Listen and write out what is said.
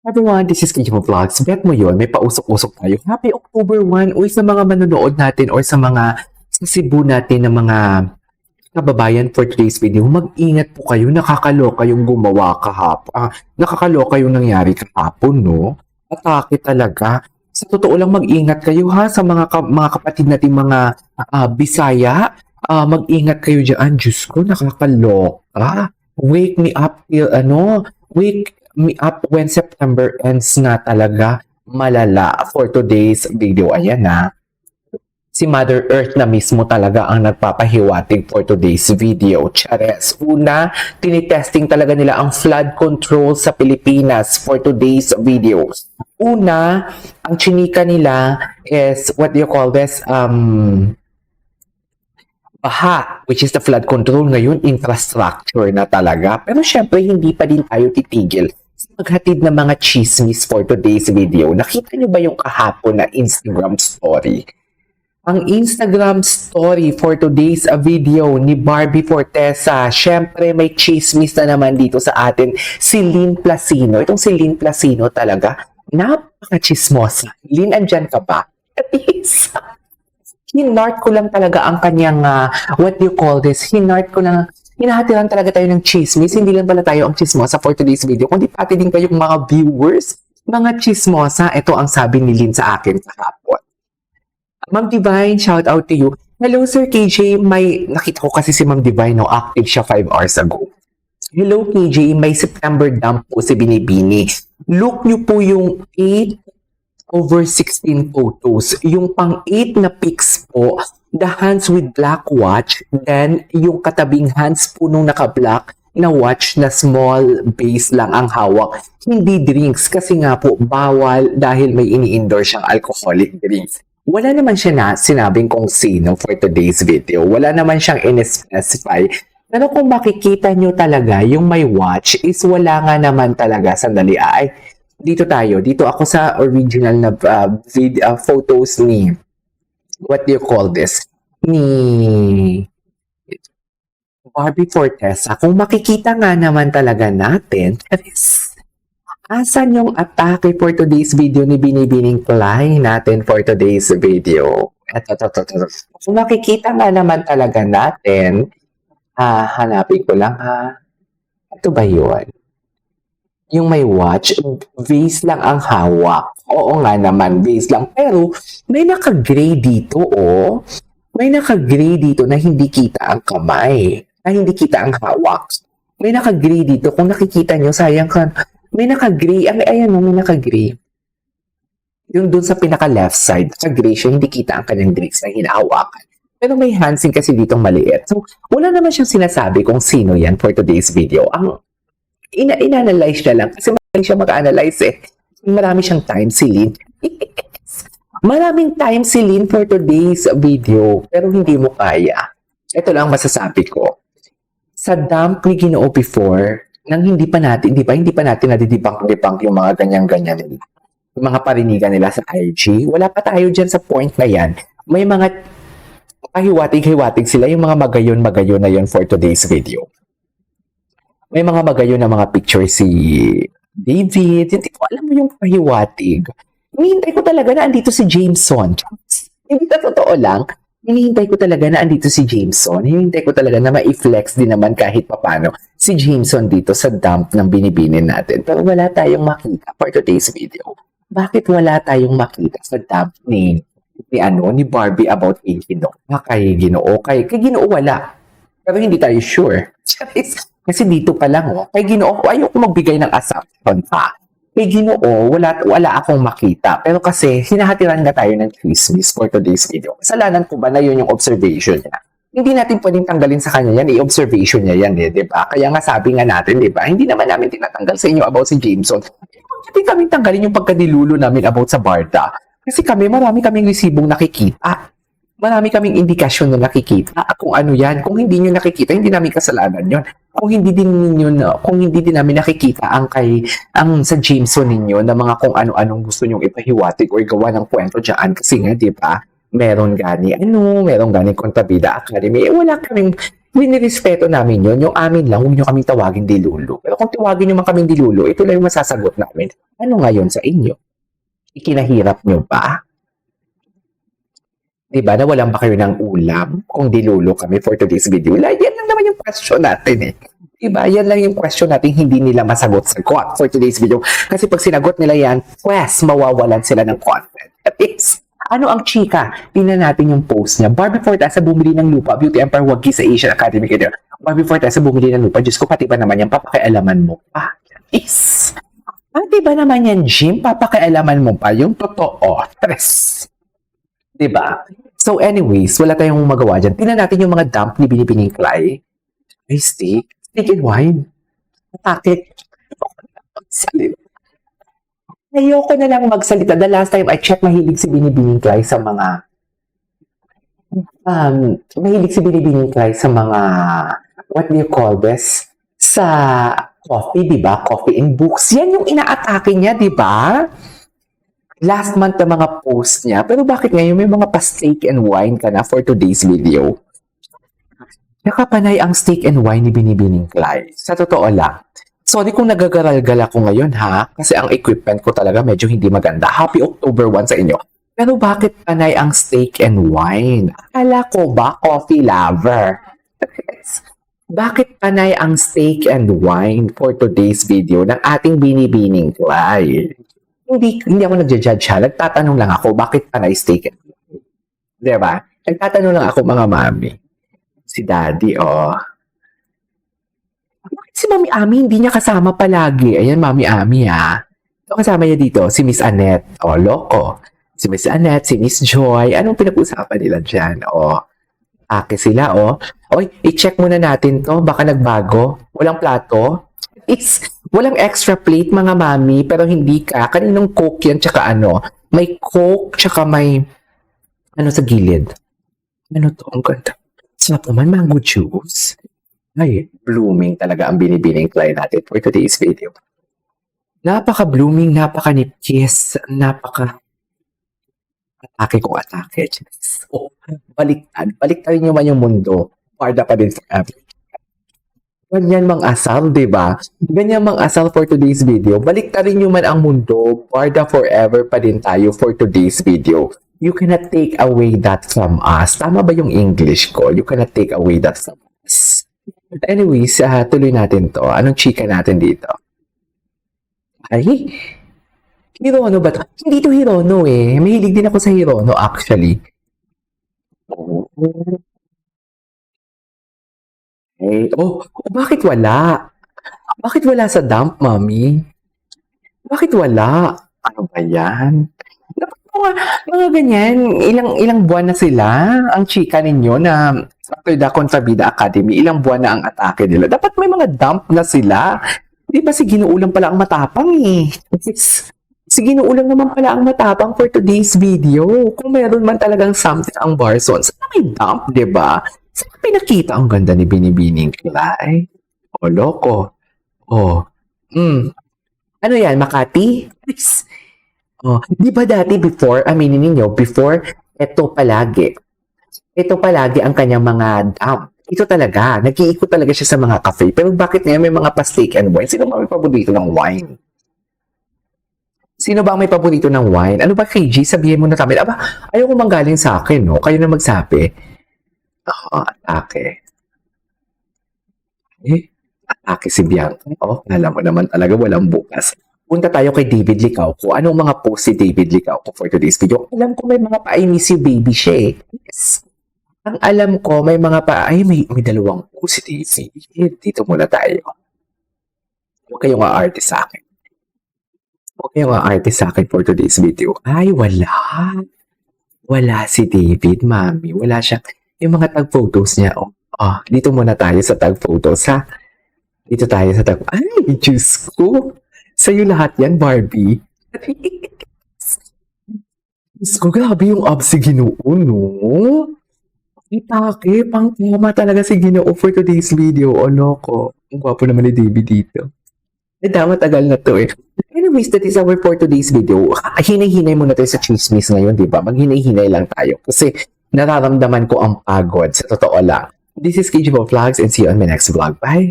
Everyone, this is Kijimo Vlogs. Bet mo yun, may pausok-usok tayo. Happy October 1! Uy, sa mga manonood natin or sa mga sa Cebu natin na mga kababayan for today's video, mag-ingat po kayo. Nakakaloka yung gumawa kahapon. Nakakaloka yung nangyari kahapon, no? Atake talaga. Sa totoo lang, mag-ingat kayo ha sa mga kapatid natin mga Bisaya. Mag-ingat kayo dyan. Diyos ko, nakakaloka. Wake me up till wake me up when September ends na talaga. Malala for today's video. Ayan na. Si Mother Earth na mismo talaga ang nagpapahiwatig for today's video. Chares. Una, tinitesting talaga nila ang flood control sa Pilipinas for today's video. Una, ang chinika nila is, what do you call this? Baha, which is the flood control ngayon, infrastructure na talaga. Pero syempre, hindi pa din tayo titigil sa maghatid ng mga chismis for today's video. Nakita niyo ba yung kahapon na Instagram story? Ang Instagram story for today's video ni Barbie Fortesa. Syempre, may chismis na naman dito sa atin. Si Lynn Placino. Itong si Lynn Placino talaga, napaka-chismosa. Lynn, andyan ka ba? At least, hinart ko lang talaga ang kanyang, what do you call this? Hinart ko lang, hinahatiran talaga tayo ng chismis. Hindi lang pala tayo ang chismosa for today's video, kundi pati din kayong mga viewers, mga chismosa. Ito ang sabi ni Lynn sa akin kahapon. Ma'am Divine, shout out to you. Hello Sir KJ, nakita ko kasi si Ma'am Divine, no, active siya 5 hours ago. Hello KJ, may September dump po si Binibini. Look nyo po yung 8/16 photos. Yung pang 8 na pics po, the hands with black watch, then yung katabing hands po nung naka-black na watch na small base lang ang hawak. Hindi drinks kasi nga po bawal dahil may ini-endorse siyang alcoholic drinks. Wala naman siya na sinabing kung sino for today's video. Wala naman siyang in-specify. Pero kung makikita nyo talaga, yung may watch is wala nga naman talaga. Sandali, dito tayo. Dito ako sa original na photos ni, what do you call this? Ni Barbie Fortesa. Kung makikita nga naman talaga natin, asan yung atake for today's video ni Binibining Klein natin for today's video? Ito. Kung makikita nga naman talaga natin, hanapin ko lang ha. Ito ba yun? Yung may watch, vase lang ang hawak. Oo nga naman, vase lang. Pero may naka-gray dito, oh. May naka-gray dito na hindi kita ang kamay. Na hindi kita ang hawak. May naka-gray dito. Kung nakikita nyo, sayang ka. May naka-gray. Ayan mo, may naka-gray. Yung dun sa pinaka-left side, naka-gray siya, hindi kita ang kanyang drinks na hinahawakan. Pero may handsing kasi ditong maliit. So, wala naman siyang sinasabi kung sino yan for today's video. Ang ina-analyze niya lang kasi marami siya mag-analyze eh. Marami siyang time si Lynn. Maraming time si Lynn for today's video, pero hindi mo kaya. Ito lang masasabi ko. Sa dump ni Ginoo before, nang hindi pa natin nadidibang yung mga ganyan-ganyan nila. Yung mga parinigan nila sa IG. Wala pa tayo dyan sa point na yan. May mga pahiwatig-hiwatig sila, yung mga magayon-magayon na yun for today's video. May mga magayon na mga picture si David. Hindi ko alam mo yung pahiwatig. Hinihintay ko talaga na andito si Jameson. Hindi na totoo lang. Hinihintay ko talaga na andito si Jameson. Hinihintay ko talaga na ma-flex din naman kahit papano si Jameson dito sa dump ng binibinin natin. Pero wala tayong makita for today's video. Bakit wala tayong makita sa dump ni Barbie about kay Ginoo? Kay Ginoo. Kay Ginoo wala. Pero hindi tayo sure. Kasi dito pa lang, kay Ginoo, ayoko magbigay ng assumption pa. Kay Ginoo, wala akong makita. Pero kasi, hinahatiran na tayo ng chismis for today's video. Kasalanan ko ba na yun yung observation niya? Hindi natin pwedeng tanggalin sa kanya yan. I-observation niya yan, di ba? Kaya nga sabi nga natin, di ba? Hindi naman namin tinatanggal sa inyo about si Jameson. Hindi kami tanggalin yung pagkadilulo namin about sa Barda. Kasi marami kaming resibong nakikita. Marami kaming indikasyon na nakikita kung ano yan. Kung hindi nyo nakikita, hindi namin kasalanan yon. Kung hindi din namin nakikita ang sa Jameson ninyo na mga kung ano-anong gusto nyong ipahiwatig o gawa ng kwento dyan. Kasi nga, di ba, meron gani kontrabida academy. Wala kaming Binirespeto namin yun. Yung amin lang, huwag nyo kaming tawagin dilulo. Pero kung tawagin nyo man kaming dilulo, ito lang yung masasagot namin. Ano ngayon sa inyo? Ikinahirap nyo ba? Diba, nawalan ba kayo ng ulam kung dilulo kami for today's video? Yan lang naman yung question natin eh. Diba, yan lang yung question natin hindi nila masagot-sagot for today's video. Kasi pag sinagot nila yan, pues, mawawalan sila ng content. At least, ano ang chika? Tingnan natin yung post niya. Barbie Fortesa bumili ng lupa. Beauty Empire wagi sa Asian Academy. Barbie Fortesa bumili ng lupa. Diyos ko, pati ba naman yan? Papakialaman mo pa. Is. Pati ba naman yan, Jim? Papakialaman mo pa. Yung totoo. Tres. Diba? So anyways, wala tayong magawa dyan. Tingnan natin yung mga dump ni Binibining Clay. Ay, steak. Steak and wine. Atake. Ayoko na lang magsalita. The last time I checked, mahilig si Binibining Clay sa mga what do you call this? Sa coffee, di ba? Coffee and books. Yan yung inaatake niya, di ba? Last month na mga post niya. Pero bakit ngayon may mga pa-steak and wine ka na for today's video? Nakapanay ang steak and wine ni Binibining Clay. Sa totoo lang. Sorry kung nagagaral-gal ako ngayon ha. Kasi ang equipment ko talaga medyo hindi maganda. Happy October 1 sa inyo. Pero bakit panay ang steak and wine? Akala ko ba coffee lover? Bakit panay ang steak and wine for today's video ng ating Binibining Clay? Hindi ako nagja-judge ha. Nagtatanong lang ako, bakit panay steak and wine? Diba? Nagtatanong lang ako mga mami. Si daddy, oh. Bakit si Mami Ami hindi niya kasama palagi? Ayan, Mami Ami ha. So, kasama niya dito, si Miss Annette. Oh, loko. Si Miss Annette, si Miss Joy. Anong pinag-usapan nila dyan? Oh, ake sila, oh. Oy, i-check muna natin to. Baka nagbago. Walang plato. Walang extra plate, mga mami, pero hindi ka. Kaninong Coke yan, tsaka ano? May Coke, tsaka may ano sa gilid. Ano to? Ang ganda. Sarap naman, mango juice. Ay, blooming talaga ang Binibining Clay natin for today's video. Napaka-blooming, napaka-nipkiss, atake kung atake. Oh, baliktad. Baliktad nyo man yung mundo. Parda pa din sa amin. Ganyan mang asal, diba? Ganyan mang asal for today's video. Baliktarin nyo man ang mundo. Parda forever pa din tayo for today's video. You cannot take away that from us. Tama ba yung English ko? You cannot take away that from us. Anyways, tuloy natin to. Anong chika natin dito? Ay, Hirono ba to? Hindi to Hirono eh. Mahilig din ako sa Hirono actually. Hey, bakit wala? Bakit wala sa dump, mami? Bakit wala? Ano ba yan? Dapat mga ganyan, ilang buwan na sila, ang chika ninyo na after the Contrabida Academy, ilang buwan na ang atake nila. Dapat may mga dump na sila. Di ba si Ginuulang pala ang matapang eh. Si Ginuulang naman pala ang matapang for today's video. Kung meron man talagang something ang Barson, sana may dump, di ba? Saan pinakita ang ganda ni Binibining Clay? Oh, loko. Oh. Ano yan, Makati? Oh, di ba dati before, aminin ninyo, before, ito palagi ang kanyang mga dump. Ito talaga, nag-iikot talaga siya sa mga cafe. Pero bakit ngayon may mga pa-steak and wine? Sino ba may paborito ng wine? Sino ba ang may paborito ng wine? Ano ba, KG? Sabihin mo na kami. Aba, ayaw ko manggaling sa akin, no? Kayo na magsabi. Atake. Atake si Bianca. Alam mo naman talaga, walang bukas. Punta tayo kay David Licauco. Anong mga post si David Licauco for today's video? Alam ko may mga pa-I miss you baby siya eh. Yes. Ang alam ko, may mga may dalawang post si David. Dito muna tayo. Huwag kayong aarte sa akin. Huwag kayong aarte sa akin for today's video. Ay, wala. Wala si David, mami. Wala siya. Yung mga tag photos niya, dito muna tayo sa tag photos, ha? Dito tayo sa tag... Ay, Diyos ko! Sa'yo lahat yan, Barbie. Diyos ko, grabe yung abs si Ginoo, no? Itake, pang tama talaga si Ginoo for today's video. Loko. Ang gwapo naman ni David dito. Matagal na to eh. Anyways, that is our for today's video. Hinay-hinay muna tayo sa chismis ngayon, di ba? Maghinay-hinay lang tayo. Kasi nararamdaman ko ang pagod, sa totoo lang. This is KG Vlogs and see you on my next vlog. Bye!